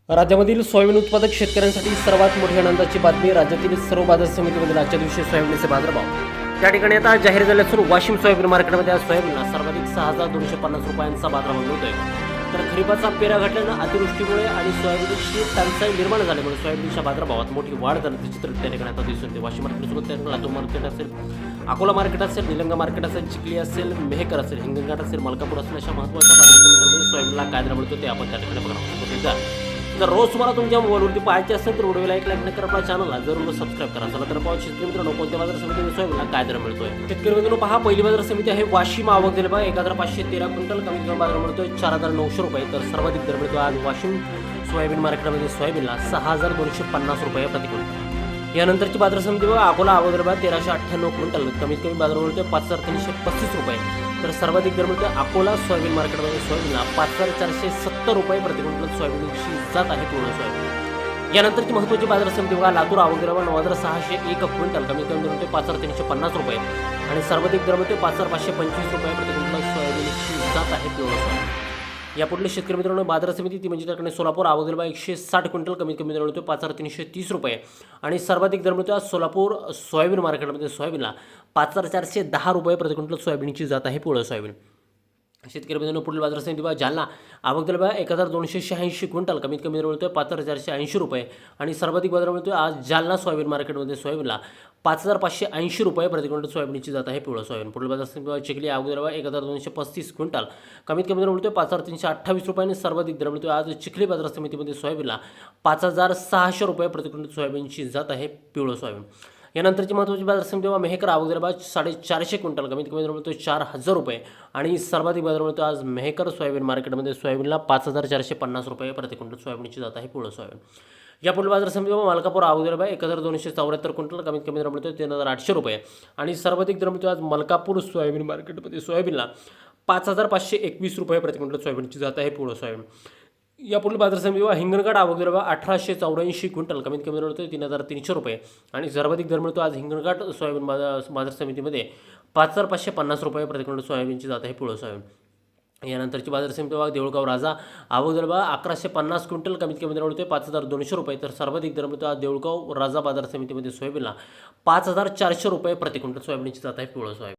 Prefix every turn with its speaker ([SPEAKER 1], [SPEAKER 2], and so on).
[SPEAKER 1] राज्यामधील सोयाबीन उत्पादक शेतकऱ्यांसाठी सर्वात मोठी आनंदाची बातमी. राज्यातील सर्व बाजार समितीमधील आजच्या दिवशी सोयाबीनचे बाजारभाव त्या ठिकाणी आता जाहीर झाले असून वाशिम सोयाबीन मार्केटमध्ये आज सोयाबीनला सर्वाधिक 6,250 रुपयांचा बाजारभाव मिळतोय. तर खरीपाचा पेरा घटल्यानं अतिवृष्टीमुळे आणि सोयाबीनची टंचाई निर्माण झाल्यामुळे सोयाबीनच्या बाजारभावात मोठी वाढ झाल्याचे चित्र त्या ठिकाणी आता दिसून येते. वाशिम मार्केटसोबत त्या लातूर मार्केट असेल, अकोला मार्केट असेल, निलंगा मार्केट असेल, चिखली असेल, मेहकर असेल, हिंगणघाट असेल, मलकापूर असेल, अशा महत्त्वाच्या बाजार समितीमध्ये सोयाबीनला काय दर मिळतो ते आपण त्या ठिकाणी बघणार आहोत. जर रोज तुम्हाला तुमच्या मोबाईलवरती पाहायचे असेल तर व्हिडिओला एक लाईक नक्की करा, आपल्या चॅनलला जरूर सबस्क्राईब करा. चला तर पाहू शेतकरी मित्रांनो कोणत्या बाजार समितीमध्ये सोयाबीनला काय दर मिळतोय. शेतकरी मित्रांनो पहा, पहिली बाजार समिती आहे वाशिम. आवक दिले बघा 1,513 क्विंटल, कमीत कमी बाजार मिळतोय 4,900 रुपये. तर सर्वाधिक दर मिळतो आज वाशिम सोयाबीन मार्केटमध्ये सोयाबीनला 6,250 रुपये प्रति क्विंटल. यानंतरची बाजार समिती बघा अकोला आवक दिले बघा 1,398 क्विंटल, कमीत कमी बाजार मिळतोय 5,335 रुपये. तर सर्वाधिक दर मिळतोय अकोला सोयाबीन मार्केटमध्ये सोयाबीनला 5,470 रुपये प्रति क्विंटल. सोयाबीनची जात आहे पूर्ण सोयाबीन. यानंतरची महत्त्वाची बाजार समिती बघा लातूर आवक दिले बघा 9,601 क्विंटल, कमीत कमी दर मिळतोय 5,350 रुपये आणि सर्वाधिक दर मिळतोय 5,525 रुपये प्रति क्विंटल. सोयाबीनची जात आहे पूर्ण सोयाबीन. यापुढले शेतकरी मित्रांनो बाजार समिती ती म्हणजे त्याकडे सोलापूर आवक दिले बघा 160 क्विंटल, कमीत कमी दर मिळतोय 5,330 रुपये आणि सर्वाधिक दर मिळतोय आज सोलापूर सोयाबीन मार्केटमध्ये सोयाबीनला 5,410 रुपये प्रति क्विंटल. सोयाबीनची जात आहे पिवळं सोयाबीन. शेतकरी मित्रांनो पुढील बाजार समिती बघा जालना आवक दिले बघा 1,286 क्विंटल, कमीत कमी दर मिळतोय 5,480 रुपये आणि सर्वाधिक बाजार मिळतोय आज जालना सोयाबीन मार्केटमध्ये सोयाबीनला 5,580 रुपये प्रति क्विंटल. सोयाबीनची जात आहे पिवळं सोयाबीन. पुढील बाजार समिती चिखली आवक दिले बघा 1,235 क्विंटल, कमीत कमी दर मिळतोय 5,328 रुपये आणि सर्वाधिक दर मिळतोय आज चिखली बाजार समितीमध्ये सोयाबीनला 5,600 रुपये प्रति क्विंटल. सोयाबीनची जात आहे पिवळं सोयाबीन. यानंतरची महत्त्वाची बाजार समिती मेहकर आवक दिले बघा 450 क्विंटल, कमीत कमी दर मिळतोय 4,000 रुपये आणि सर्वाधिक बाजार मिळतोय आज मेहकर सोयाबीन मार्केटमध्ये सोयाबीनला 5,450 रुपये प्रति क्विंटल. सोयाबीनची जात आहे पिवळं सोयाबीन. यापुढील बाजार समिती मलकापूर आवक दिले बघा 1,274 क्विंटल, कमीत कमी दर मिळतोय 3,800 रुपये आणि सर्वाधिक दर मिळतोय आज मलकापूर सोयाबीन मार्केटमध्ये सोयाबीनला 5,521 रुपये प्रति क्विंटल. सोयाबीनची जात आहे पिवळं सोयाबीन. यापुढील बाजार समिती हिंगणघाट आवक दिले बघा 1,884 क्विंटल, कमीत कमी दर मिळतोय 3,300 रुपये आणि सर्वाधिक दर मिळतो आज हिंगणघाट सोयाबीन बाजार समितीमध्ये 5,550 रुपये प्रति क्विंटल. सोयाबीनची जात आहे पिवळं सोयाबीन. यानंतरची बाजार समिती बघा देऊळगाव राजा आवक दिले बघा 1,150 क्विंटल, कमीत कमी दर मिळतोय 5,200 रुपये. तर सर्वाधिक दर मिळतो आज देऊळगाव राजा बाजार समितीमध्ये सोयाबीनला 5,400 रुपये प्रति क्विंटल. सोयाबीनची जात आहे पिवळं सोयाबीन.